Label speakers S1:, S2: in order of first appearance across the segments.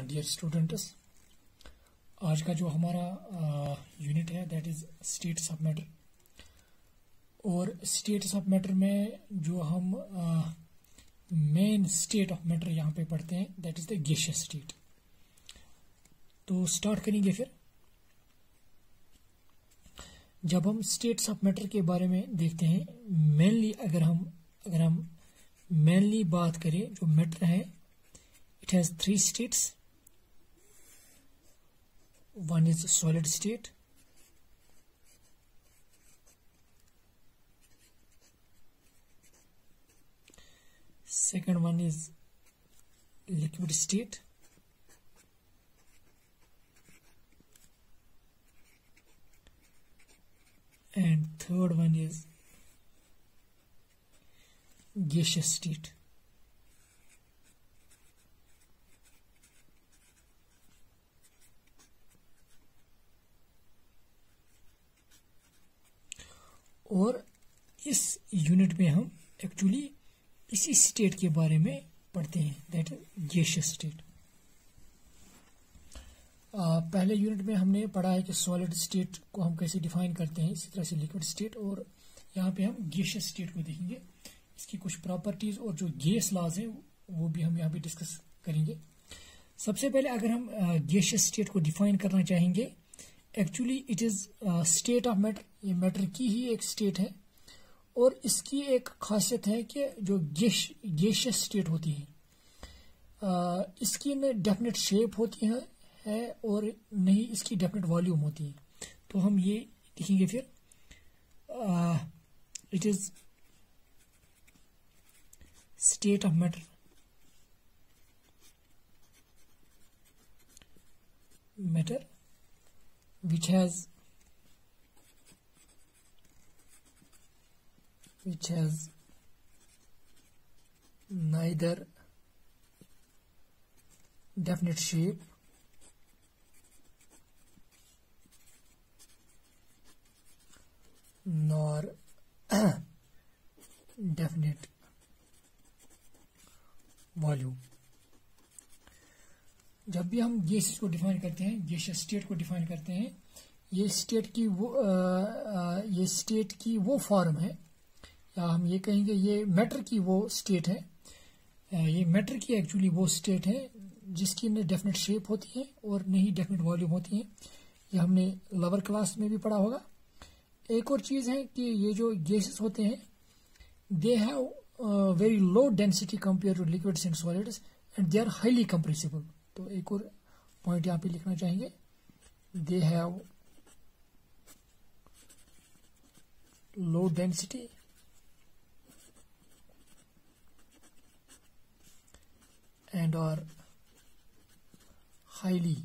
S1: Dear students, आज का जो हमारा यूनिट है that is states of matter. और स्टेट्स ऑफ मैटर में जो हम मेन स्टेट ऑफ मैटर यहाँ पे पढ़ते हैं that is the gaseous state. तो स्टार्ट करेंगे। फिर जब हम स्टेट्स ऑफ मैटर के बारे में देखते हैं, मेनली अगर हम मेनली बात करें, जो मैटर है it has three states. One is solid state, second one is liquid state, and third one is gaseous state. और इस यूनिट में हम एक्चुअली इसी स्टेट के बारे में पढ़ते हैं, दैट इज गैसियस स्टेट। पहले यूनिट में हमने पढ़ा है कि सॉलिड स्टेट को हम कैसे डिफाइन करते हैं, इसी तरह से लिक्विड स्टेट, और यहाँ पे हम गैसियस स्टेट को देखेंगे, इसकी कुछ प्रॉपर्टीज और जो गैस लॉज हैं वो भी हम यहाँ पे डिस्कस करेंगे। सबसे पहले अगर हम गैसियस स्टेट को डिफाइन करना चाहेंगे, actually it is state of matter, ये मैटर की ही एक स्टेट है। और इसकी एक खासियत है कि जो गैसियस स्टेट होती है इसकी न डेफिनेट शेप होती है और नहीं इसकी डेफिनेट वॉल्यूम होती है। तो हम ये लिखेंगे फिर, it is state of matter which has neither definite shape nor definite volume। जब भी हम गैसेस को डिफाइन करते हैं, गैसियस स्टेट को डिफाइन करते हैं, ये स्टेट की वो फॉर्म है, या हम ये कहेंगे ये मैटर की वो स्टेट है, ये मैटर की एक्चुअली वो स्टेट है जिसकी न डेफिनेट शेप होती है और न ही डेफिनेट वॉल्यूम होती है। ये हमने लोअर क्लास में भी पढ़ा होगा। एक और चीज है कि ये जो गैसेस होते हैं they have very low density compare to liquids and solids and they are highly compressible. तो एक और पॉइंट यहाँ पे लिखना चाहेंगे, they have low density and are highly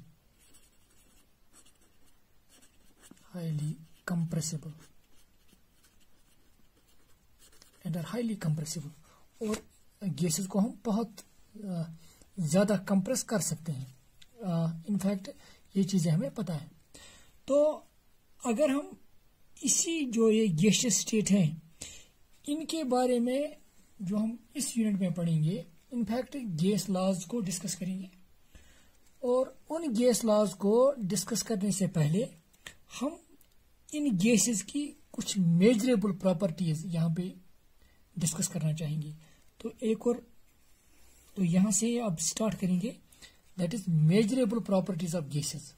S1: compressible और गैसेस को हम बहुत ज्यादा कंप्रेस कर सकते हैं। इनफैक्ट ये चीजें हमें पता है। तो अगर हम इसी जो ये गैसियस स्टेट हैं इनके बारे में जो हम इस यूनिट में पढ़ेंगे, इनफैक्ट गैस लॉज को डिस्कस करेंगे। और उन गैस लॉज को डिस्कस करने से पहले हम इन गैसेस की कुछ मेजरेबल प्रॉपर्टीज यहाँ पे डिस्कस करना चाहेंगे। तो तो यहां से अब स्टार्ट करेंगे, that is measurable properties of gases.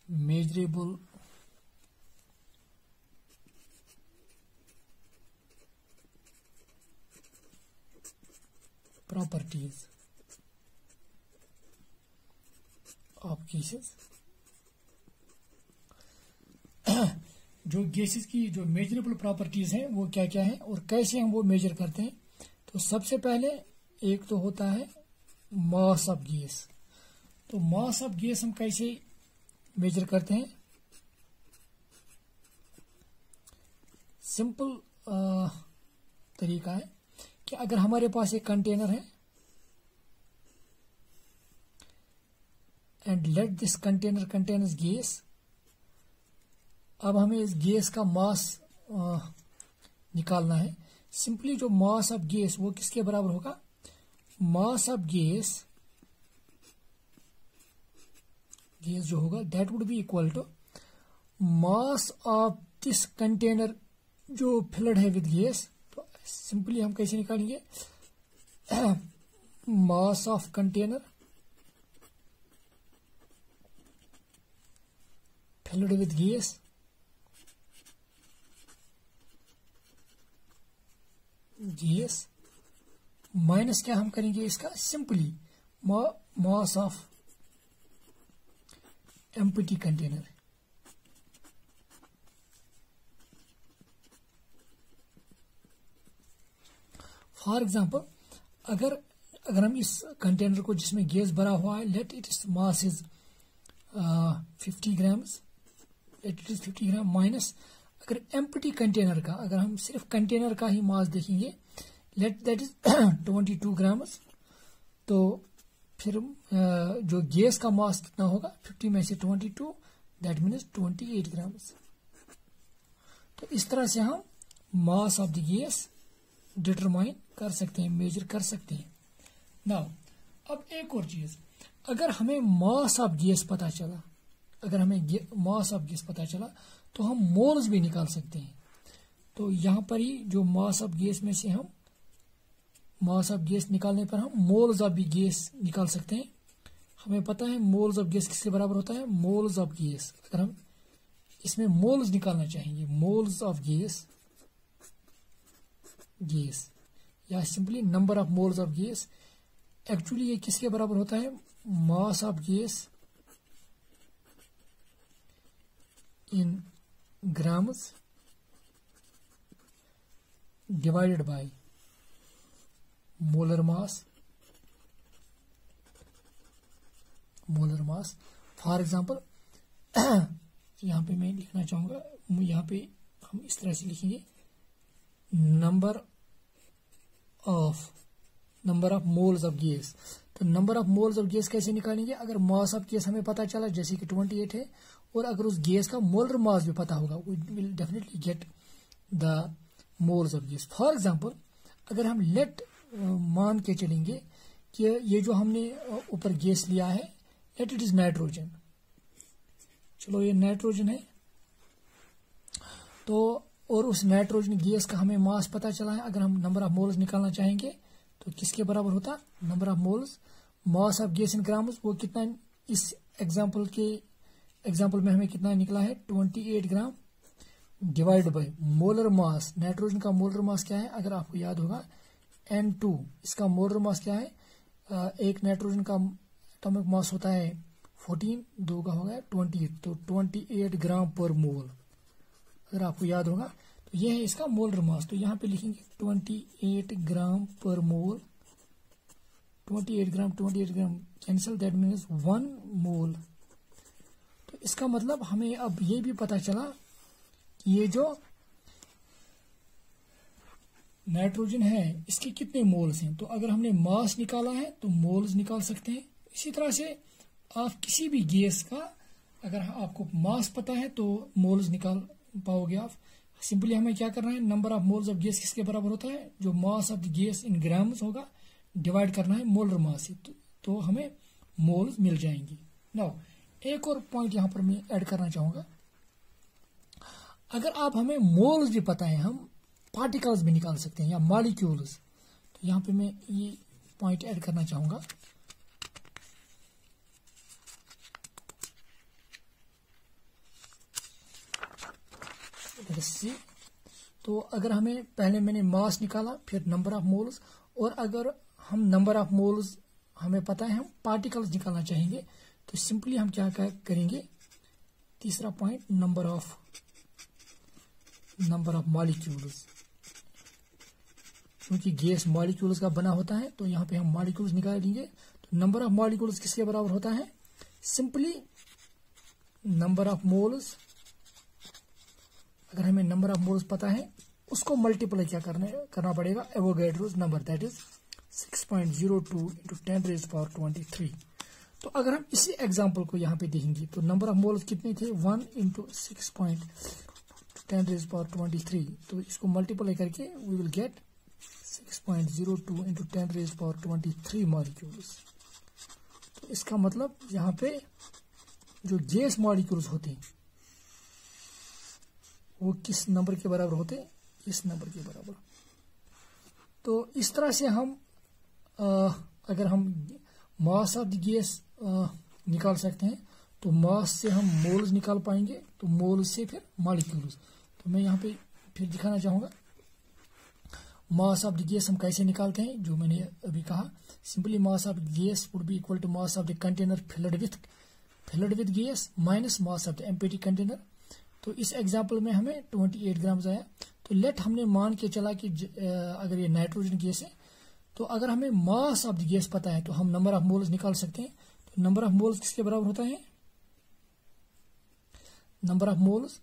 S1: Measurable properties of gases। जो गैसेस की जो मेजरेबल प्रॉपर्टीज हैं वो क्या क्या है और कैसे हम वो मेजर करते हैं। तो सबसे पहले एक तो होता है मास ऑफ गैस। तो मास ऑफ गैस हम कैसे मेजर करते हैं, सिंपल तरीका है कि अगर हमारे पास एक कंटेनर है and let this container contains gas, अब हमें इस गैस का मास निकालना है। सिंपली जो मास ऑफ गैस वो किसके बराबर होगा, मास ऑफ गैस गैस जो होगा that would be equal to mass of this container जो फिल्ड है विद गैस। तो सिंपली हम कैसे निकालेंगे, mass of container filled with gas minus क्या हम करेंगे इसका, simply mass of empty container. For example अगर हम इस कंटेनर को जिसमें गैस भरा हुआ है, late it is mass is 50 grams, late it is 50 gram minus अगर एम्प्टी कंटेनर का, अगर हम सिर्फ कंटेनर का ही मास देखेंगे, लेट दैट इज 22 ग्राम्स, तो फिर जो गैस का मास कितना होगा, 50 में से 22, दैट मीन्स 28 ग्राम्स। तो इस तरह से हम मास ऑफ द गैस डिटरमाइन कर सकते हैं, मेजर कर सकते हैं। नाउ अब एक और चीज, अगर हमें मास ऑफ गैस पता चला, अगर हमें मास ऑफ गैस पता चला तो हम मोल्स भी निकाल सकते हैं। तो यहां पर ही जो मास ऑफ गैस में से हम मास ऑफ गैस निकालने पर हम मोल्स ऑफ भी गैस निकाल सकते हैं। हमें पता है मोल्स ऑफ गैस किसके बराबर होता है, मोल्स ऑफ गैस। अगर हम इसमें मोल्स निकालना चाहेंगे, मोल्स ऑफ गैस या simply number of moles of gas, actually ये किसके बराबर होता है, मास of gas in grams divided by molar mass. For example यहां पे मैं लिखना चाहूंगा, यहां पे हम इस तरह से लिखेंगे, number of moles of gas. तो number of moles of gas कैसे निकालेंगे, अगर मास ऑफ गैस हमें पता चला जैसे कि 28 है, और अगर उस गैस का मोलर मास भी पता होगा, we will definitely get the moles of gas. For example अगर हम मान के चलेंगे कि ये जो हमने ऊपर गैस लिया है, लेट इट इज नाइट्रोजन, चलो ये नाइट्रोजन है, तो और उस नाइट्रोजन गैस का हमें मास पता चला है। अगर हम नंबर ऑफ मोल्स निकालना चाहेंगे तो किसके बराबर होता, number of moles, mass of gas in grams, वो कितना इस एग्जाम्पल में हमें कितना निकला है, 28 gram, divide by molar mass. Nitrogen का मोलर मास क्या है, अगर आपको याद होगा N2, इसका मोलर मास क्या है, एक नाइट्रोजन का एटॉमिक मास होता है 14, 2 का होगा 28, तो 28 ग्राम पर मोल, अगर आपको याद होगा। तो यह है इसका मोलर मास, तो यहां पे लिखेंगे 28 ग्राम पर मोल, 28 ग्राम कैंसिल, दैट मीन्स 1 मोल। तो इसका मतलब हमें अब ये भी पता चला कि ये जो नाइट्रोजन है इसके कितने मोल्स हैं। तो अगर हमने मास निकाला है तो मोल्स निकाल सकते हैं। इसी तरह से आप किसी भी गैस का अगर आपको मास पता है तो मोल्स निकाल पाओगे आप। सिंपली हमें क्या करना है, number of moles of gas किसके बराबर होता है, जो मास of the gas in grams होगा, डिवाइड करना है मोलर मास से, तो हमें मोल्स मिल जाएंगे। नाउ एक और पॉइंट यहां पर मैं ऐड करना चाहूंगा, अगर आप हमें मोल्स भी पता है, हम पार्टिकल्स भी निकाल सकते हैं या मॉलिक्यूल्स। तो यहां पे मैं ये पॉइंट ऐड करना चाहूंगा। तो अगर हमें पहले मैंने मास निकाला, फिर नंबर ऑफ मोल्स, और अगर हम नंबर ऑफ मोल्स हमें पता है, हम पार्टिकल्स निकालना चाहेंगे, तो सिंपली हम क्या करेंगे, तीसरा पॉइंट नंबर ऑफ मॉलिक्यूल्स, क्योंकि गैस मॉलिक्यूल्स का बना होता है, तो यहां पे हम मॉलिक्यूल्स निकालेंगे। तो नंबर ऑफ मॉलिक्यूल्स किसके बराबर होता है, सिंपली नंबर ऑफ मोल्स, अगर हमें नंबर ऑफ मोल्स पता है उसको मल्टीप्लाई क्या करना पड़ेगा, Avogadro's number, that is 6.02 into 10⁻23। तो अगर हम इसी एग्जाम्पल को यहाँ पे देखेंगे तो नंबर ऑफ मोल्स कितने थे, 1 इंटू 6.10⁻23, तो इसको मल्टीप्लाई करके we will get 6.02 into 10⁻23 molecules. तो इसका मतलब यहाँ पे जो गैस मॉलिक्यूल्स होते हैं वो किस नंबर के बराबर होते हैं, इस नंबर के बराबर। तो इस तरह से हम अगर हम मास ऑफ द गैस निकाल सकते हैं तो मास से हम मोल्स निकाल पाएंगे, तो मोल्स से फिर मॉलिक्यूल्स। तो मैं यहाँ पे फिर दिखाना चाहूंगा मास ऑफ द गैस हम कैसे निकालते हैं। जो मैंने अभी कहा, simply mass of gas would be equal to mass of the container filled with gas minus mass of the empty container. तो इस एग्जांपल में हमें 28 ग्राम आया। तो लेट हमने मान के चला कि अगर ये नाइट्रोजन गैस है तो अगर हमें मास ऑफ द गैस पता है तो हम नंबर ऑफ मोल्स निकाल सकते हैं। तो नंबर ऑफ मोल्स किसके बराबर होता है, नंबर ऑफ मोल्स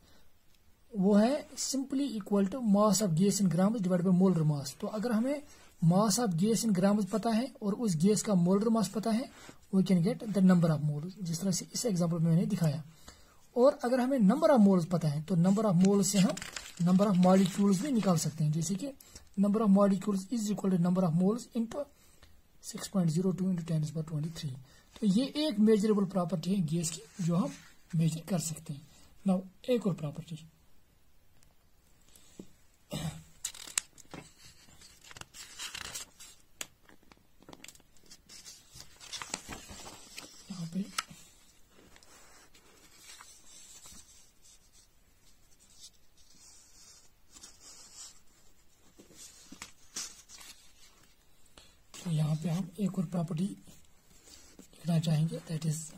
S1: वो है simply equal to mass of gas in grams divide by molar mass. तो अगर हमें mass of gas in grams पता है और उस गैस का मोलर मास पता है, we can get the number of moles, जिस तरह से इस एग्जांपल में मैंने दिखाया। और अगर हमें नंबर ऑफ मोल्स पता है तो नंबर ऑफ मोल्स से हम नंबर ऑफ मॉलिक्यूल्स भी निकाल सकते हैं, जैसे कि number of molecules is equal to number of moles into 6.02 into 10⁻23। तो ये एक मेजरेबल प्रॉपर्टी है गैस की जो हम मेजर कर सकते हैं। नाउ एक और प्रॉपर्टी, यहाँ पे तो यहाँ पे हम एक और प्रॉपर्टी लिखना चाहेंगे, that is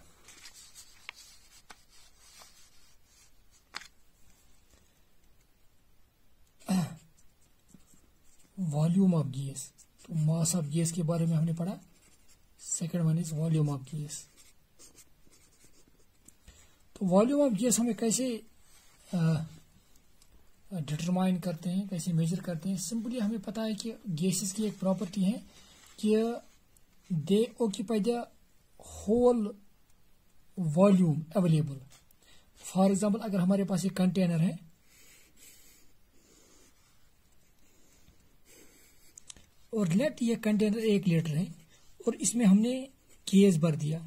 S1: volume of gas. तो मास ऑफ गैस के बारे में हमने पढ़ा, second one is volume of gas. तो वॉल्यूम ऑफ गैस हमें कैसे डिटरमाइन करते हैं, कैसे मेजर करते हैं। सिंपली हमें पता है कि गैसेस की एक प्रॉपर्टी है कि they occupy the whole volume available. For example अगर हमारे पास एक कंटेनर है और लेट ये कंटेनर 1 लीटर है और इसमें हमने गैस भर दिया,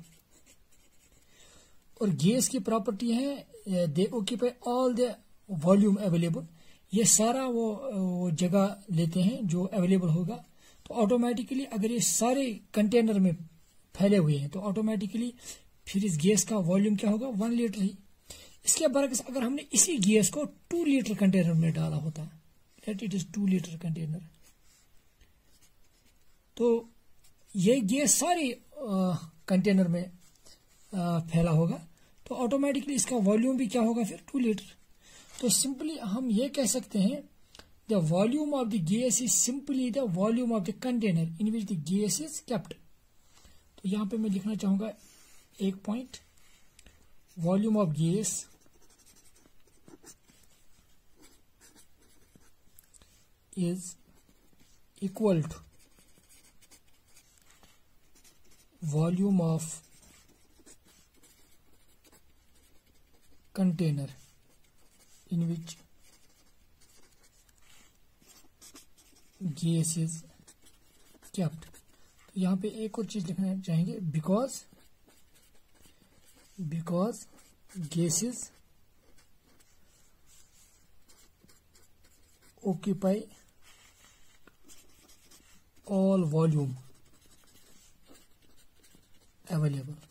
S1: और गैस की प्रॉपर्टी है दे occupy all the volume available. ये सारा वो जगह लेते हैं जो अवेलेबल होगा। तो ऑटोमेटिकली अगर ये सारे कंटेनर में फैले हुए हैं तो ऑटोमेटिकली फिर इस गैस का वॉल्यूम क्या होगा, 1 लीटर ही। इसके बरक्स अगर हमने इसी गैस को 2 लीटर कंटेनर में डाला होता, late it is 2 litre container, तो ये गैस सारे कंटेनर में फैला होगा, तो ऑटोमेटिकली इसका वॉल्यूम भी क्या होगा फिर 2 लीटर। तो सिंपली हम ये कह सकते हैं the volume of the gas is simply the volume of the container in which the gas is kept. तो यहां पे मैं लिखना चाहूंगा एक point, volume of gas is equal to volume of container in which gas is kept। तो यहाँ पे एक और चीज लिखना चाहेंगे, because gases occupy all volume available।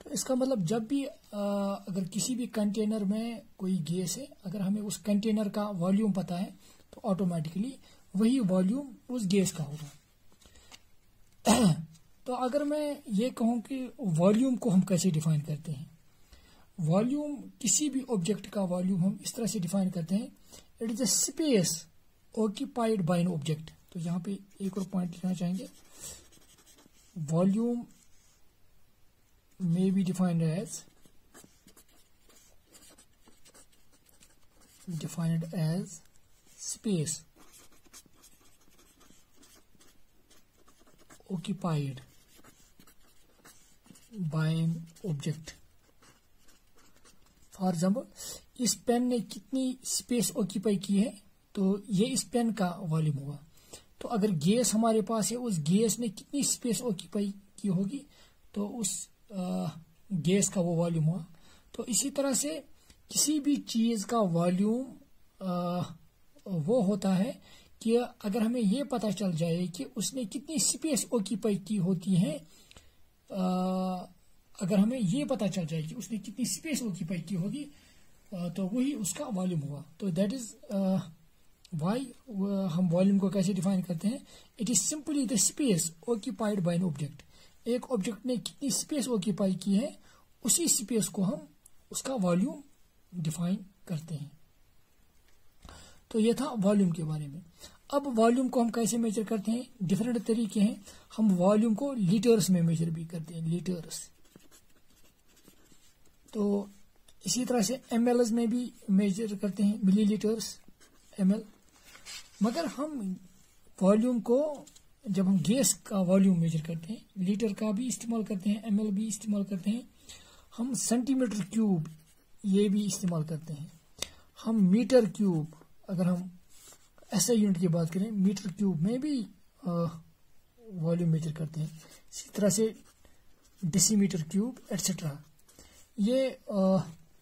S1: तो इसका मतलब जब भी अगर किसी भी कंटेनर में कोई गैस है, अगर हमें उस कंटेनर का वॉल्यूम पता है तो ऑटोमेटिकली वही वॉल्यूम उस गैस का होगा। तो अगर मैं ये कहूं कि वॉल्यूम को हम कैसे डिफाइन करते हैं, वॉल्यूम किसी भी ऑब्जेक्ट का वॉल्यूम हम इस तरह से डिफाइन करते हैं, it is the space occupied by an object. तो यहाँ पे एक और पॉइंट लिखना चाहेंगे, volume may be defined as space occupied by an object। For example इस पेन ने कितनी स्पेस ऑक्यूपाई की है, तो ये इस पेन का वॉल्यूम होगा। तो अगर गैस हमारे पास है, उस गैस ने कितनी स्पेस ऑक्यूपाई की होगी, तो उस गैस का वो वॉल्यूम हुआ। तो इसी तरह से किसी भी चीज का वॉल्यूम वो होता है कि अगर हमें ये पता चल जाए कि उसने कितनी स्पेस ऑक्यूपाई की होती है, अगर हमें ये पता चल जाए कि उसने कितनी स्पेस ऑक्यूपाई की होगी, तो वही उसका वॉल्यूम हुआ। तो दैट इज वाई हम वॉल्यूम को कैसे डिफाइन करते हैं। It is simply the space occupied by an object. एक ऑब्जेक्ट ने कितनी स्पेस ऑक्यूपाई की है, उसी स्पेस को हम उसका वॉल्यूम डिफाइन करते हैं। तो ये था वॉल्यूम के बारे में। अब वॉल्यूम को हम कैसे मेजर करते हैं, डिफरेंट तरीके हैं। हम वॉल्यूम को लीटर्स में मेजर भी करते हैं, लीटर्स। तो इसी तरह से ml में भी मेजर करते हैं, मिलीलीटर्स, ml। मगर हम वॉल्यूम को जब हम गैस का वॉल्यूम मेजर करते हैं, लीटर का भी इस्तेमाल करते हैं, ml भी इस्तेमाल करते हैं, हम सेंटीमीटर क्यूब ये भी इस्तेमाल करते हैं, हम मीटर क्यूब, अगर हम ऐसा यूनिट की बात करें, मीटर क्यूब में भी वॉल्यूम मेजर करते हैं। इसी तरह से डेसीमीटर क्यूब एटसेट्रा। ये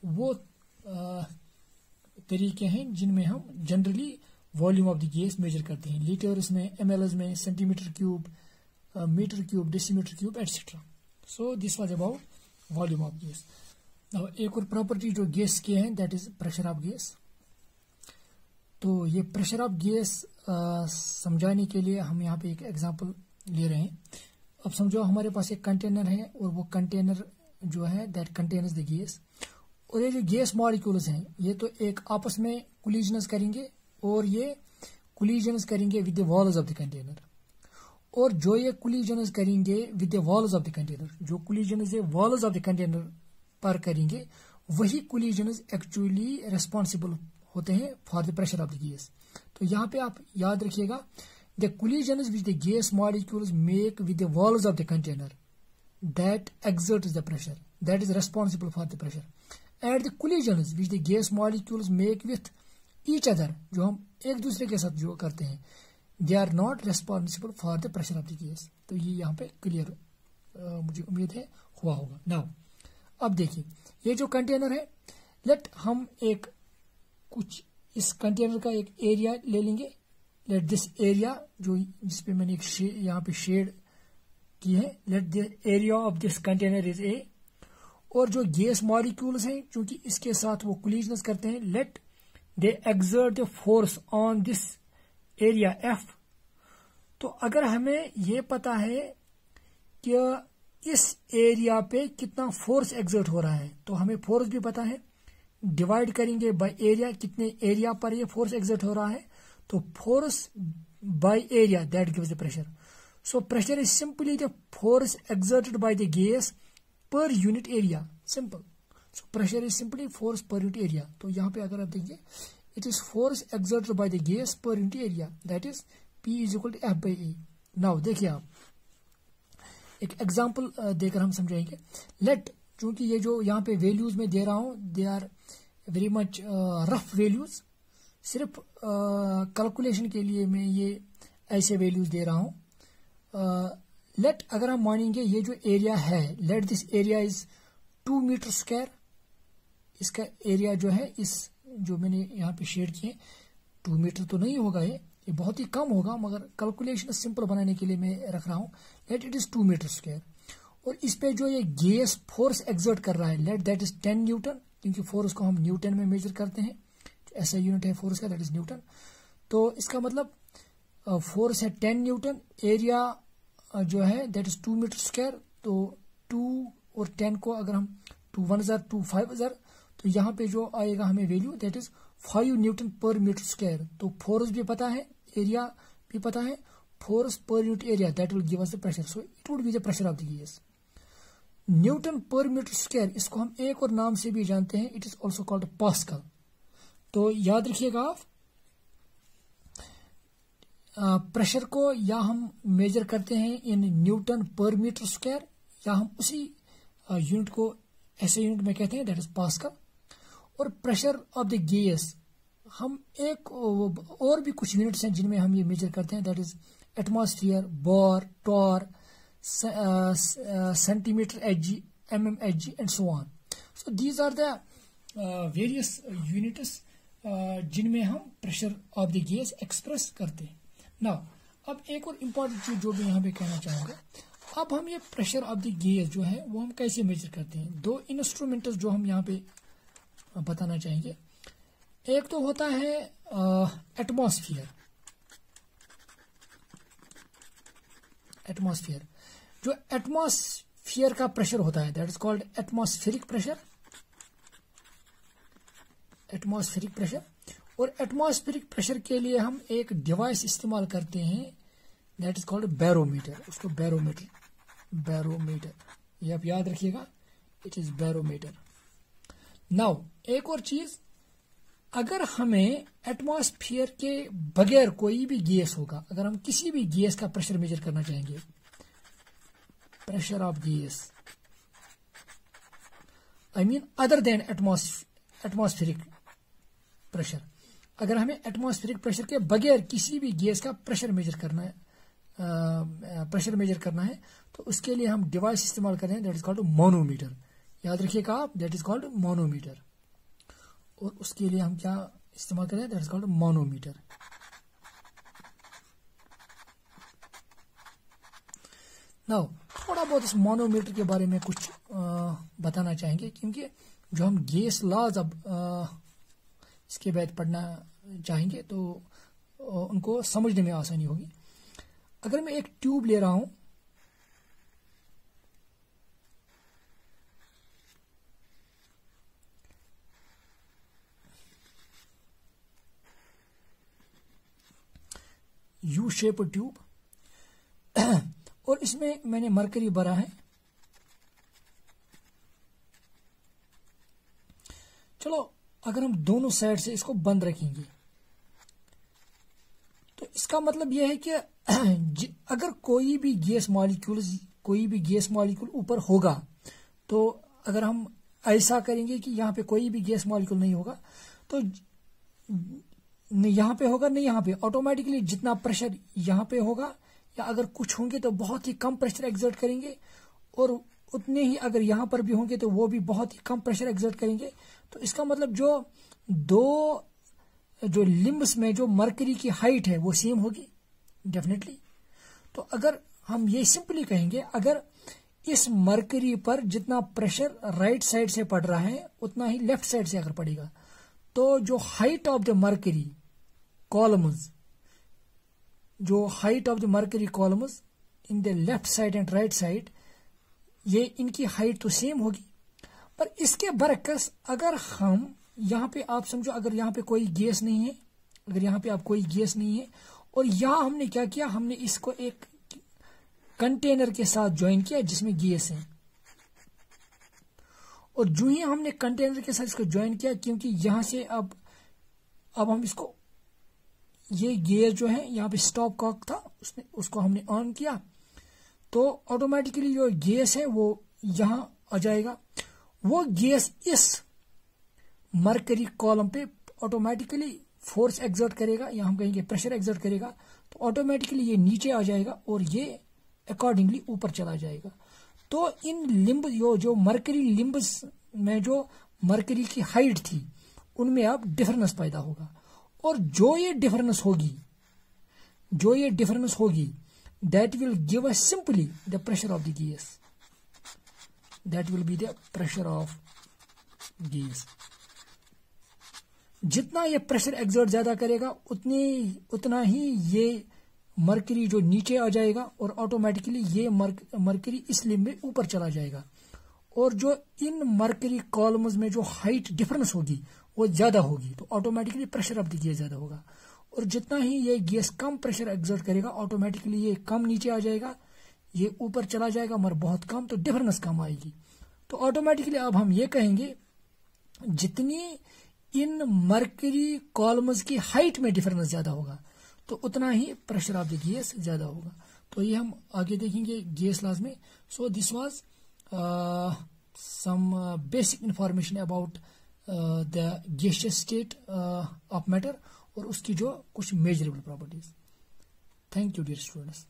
S1: वो तरीके हैं जिनमें हम generally volume of the gas measure करते हैं, लीटर्स में, ml में, centimetre cube, metre cube, decimetre cube etcetera. So this was about volume of gas. एक और प्रॉपर्टी जो गैस की है, that is pressure of gas. तो ये प्रेशर ऑफ गैस समझाने के लिए हम यहाँ पे एक एग्जांपल ले रहे हैं। अब समझो हमारे पास एक कंटेनर है और वो कंटेनर जो है दैट कंटेन्स द गैस, और ये जो गैस मॉलिक्यूल्स हैं ये तो एक आपस में कोलिजन्स करेंगे और ये कोलिजन्स करेंगे with the walls of the container. और जो ये कोलिजन्स करेंगे with the walls of the container, जो कोलिजन्स ये वॉल्स ऑफ द कंटेनर पर करेंगे, वही कोलिजन्स एक्चुअली रिस्पॉन्सिबल होते हैं for the pressure of the gas. तो यहाँ पे आप याद रखिएगा, the collisions which the gas molecules make with the walls of the container that exerts the pressure, that is responsible for the pressure, and the collisions which the gas molecules make with each other, जो हम एक दूसरे के साथ जो करते हैं, they are not responsible for the pressure of the gas। तो ये यहाँ पे क्लियर मुझे उम्मीद है हुआ होगा। नाउ अब देखिए, ये जो कंटेनर है, लेट हम एक कुछ इस कंटेनर का एक एरिया ले लेंगे। लेट दिस एरिया, जो जिसपे मैंने एक यहाँ पे शेड की है, let the area of this container is a. और जो गैस मॉलिक्यूल्स हैं, क्योंकि इसके साथ वो कोलिजन्स करते हैं, let they exert the force on this area F. तो अगर हमें ये पता है कि इस एरिया पे कितना फोर्स एक्सर्ट हो रहा है, तो हमें फोर्स भी पता है, डिवाइड करेंगे बाय एरिया, कितने एरिया पर ये फोर्स एक्सर्ट हो रहा है, तो force by area that gives the pressure. So pressure is simply the force exerted by the gas per unit area. Simple. So pressure is simply force per unit area. तो यहाँ पे अगर आप देखिए, it is force exerted by the gas per unit area. That is P is equal to F by A. Now देखिए आप, एक example देकर हम समझाएंगे। लेट, चूंकि ये जो यहाँ पे वैल्यूज में दे रहा हूँ, they are very much rough values, सिर्फ कैलकुलेशन के लिए मैं ये ऐसे वैल्यूज दे रहा हूँ। लेट अगर हम मानेंगे ये जो एरिया है, let this area is 2 metre square, इसका एरिया जो है, इस जो मैंने यहाँ पे शेड किए, 2 मीटर तो नहीं होगा, ये बहुत ही कम होगा, मगर कैलकुलेशन सिंपल बनाने के लिए मैं रख रहा हूँ। Let it is 2 metre square, और इस पे जो ये गैस फोर्स एक्सर्ट कर रहा है, लेट दैट इज 10 न्यूटन, क्योंकि फोर्स को हम न्यूटन में मेजर करते हैं, ऐसा यूनिट है फोर्स का, दैट इज न्यूटन। तो इसका मतलब फोर्स है 10 न्यूटन, एरिया जो है दैट इज 2 मीटर स्क्वायर। तो 2 और 10 को अगर हम 2 1 जार 2 5 जार, तो यहाँ पे जो आएगा हमें वैल्यू दैट इज 5 न्यूटन पर मीटर स्क्वायर। तो फोर्स भी पता है, एरिया भी पता है, force per unit area that will give us the pressure. So it would be the pressure of the gas. Newton पर मीटर स्क्वायर, इसको हम एक और नाम से भी जानते हैं, it is also called pascal. तो याद रखिएगा आप, प्रेशर को या हम मेजर करते हैं इन न्यूटन पर मीटर स्क्वायर, या हम उसी यूनिट को ऐसे यूनिट में कहते हैं, दैट इज पास्कल। और प्रेशर ऑफ द गैस हम एक और भी कुछ यूनिट्स हैं जिनमें हम ये मेजर करते हैं, that is atmosphere, bar, torr, centimetre mmHg and so on. So these are the various units जिनमें हम pressure of the gas express करते हैं. नाउ अब एक और इम्पॉर्टेंट चीज जो भी यहाँ पे कहना चाहूंगा, अब हम ये प्रेशर ऑफ द गैस जो है वो हम कैसे मेजर करते हैं. दो इंस्ट्रूमेंट्स जो हम यहाँ पे बताना चाहेंगे. एक तो होता है एटमॉस्फेयर. एटमॉस्फेयर जो एटमॉस्फेयर का प्रेशर होता है that is called atmospheric pressure. Atmospheric pressure. और एटमॉस्फेरिक प्रेशर के लिए हम एक डिवाइस इस्तेमाल करते हैं दैट इज कॉल्ड बैरोमीटर. उसको बैरोमीटर, बैरोमीटर ये आप याद रखिएगा, इट इज बैरोमीटर. नाउ एक और चीज, अगर हमें एटमॉस्फेयर के बगैर कोई भी गैस होगा, अगर हम किसी भी गैस का प्रेशर मेजर करना चाहेंगे, pressure of gas I mean other than atmospheric pressure, अगर हमें एटमॉस्फेरिक प्रेशर के बगैर किसी भी गैस का प्रेशर मेजर करना है, तो उसके लिए हम डिवाइस इस्तेमाल करें दैट इज कॉल्ड मोनोमीटर. याद रखिएगा आप, दैट इज कॉल्ड मोनोमीटर. और उसके लिए हम क्या इस्तेमाल करें, that is called manometer. Now थोड़ा बहुत इस मोनोमीटर के बारे में कुछ बताना चाहेंगे, क्योंकि जो हम गैस लॉज अब इसके बाद पढ़ना चाहेंगे तो उनको समझने में आसानी होगी. अगर मैं एक ट्यूब ले रहा हूं, यू शेप ट्यूब, और इसमें मैंने मरकरी भरा है. चलो अगर हम दोनों साइड से इसको बंद रखेंगे तो इसका मतलब यह है कि अगर कोई भी गैस मॉलिक्यूल ऊपर होगा, तो अगर हम ऐसा करेंगे कि यहाँ पे कोई भी गैस मॉलिक्यूल नहीं होगा, तो यहाँ पे होगा नहीं, यहाँ पे ऑटोमेटिकली जितना प्रेशर यहाँ पे होगा, या अगर कुछ होंगे तो बहुत ही कम प्रेशर एक्सर्ट करेंगे, और उतने ही अगर यहाँ पर भी होंगे तो वो भी बहुत ही कम प्रेशर एक्सर्ट करेंगे. तो इसका मतलब जो लिम्ब्स में जो मरकरी की हाइट है वो सेम होगी डेफिनेटली. तो अगर हम ये सिंपली कहेंगे, अगर इस मरकरी पर जितना प्रेशर राइट साइड से पड़ रहा है उतना ही लेफ्ट साइड से अगर पड़ेगा, तो जो height of the mercury columns, जो height of the mercury columns in the left side and right side, ये इनकी हाइट तो सेम होगी. पर इसके बरक्स अगर हम यहाँ पे, आप समझो अगर यहाँ पे कोई गैस नहीं है, अगर यहाँ पे आप कोई गैस नहीं है, और यहाँ हमने क्या किया, हमने इसको एक कंटेनर के साथ ज्वाइन किया जिसमें गैस है, और जो ही हमने कंटेनर के साथ इसको ज्वाइन किया, क्योंकि यहां से अब हम इसको, ये गैस जो है यहाँ पे स्टॉप कॉक था, उसको हमने ऑन किया, तो ऑटोमेटिकली जो गैस है वो यहां आ जाएगा. वो गैस इस मरकरी कॉलम पे ऑटोमेटिकली फोर्स एक्सर्ट करेगा, या हम कहेंगे प्रेशर एक्सर्ट करेगा, तो ऑटोमेटिकली ये नीचे आ जाएगा और ये अकॉर्डिंगली ऊपर चला जाएगा. तो इन लिम्ब जो मरकरी लिम्ब्स में जो मरकरी की हाइट थी उनमें अब डिफरेंस पैदा होगा, और जो ये डिफरेंस होगी that will give us simply the pressure of the gas. That will be the pressure of gas. जितना ये प्रेशर एक्सर्ट ज्यादा करेगा उतना ही ये मरकरी जो नीचे आ जाएगा, और ऑटोमेटिकली ये मरकरी इस लिम्ब में ऊपर चला जाएगा, और जो इन मरकरी कॉलम्स में जो हाइट डिफरेंस होगी वो ज्यादा होगी, तो automatically pressure of the gas ज्यादा होगा. और जितना ही ये गैस कम प्रेशर एक्सर्ट करेगा, ऑटोमेटिकली ये कम नीचे आ जाएगा, ये ऊपर चला जाएगा मगर बहुत कम, तो डिफरेंस कम आएगी. तो ऑटोमेटिकली अब हम ये कहेंगे जितनी इन मरकरी कॉलम्स की हाइट में डिफरेंस ज्यादा होगा, तो उतना ही प्रेशर ऑफ द गैस ज्यादा होगा. तो ये हम आगे देखेंगे गैस लॉज में. So this was some basic information about the gaseous state of matter और उसकी जो कुछ measurable properties. Thank you dear students.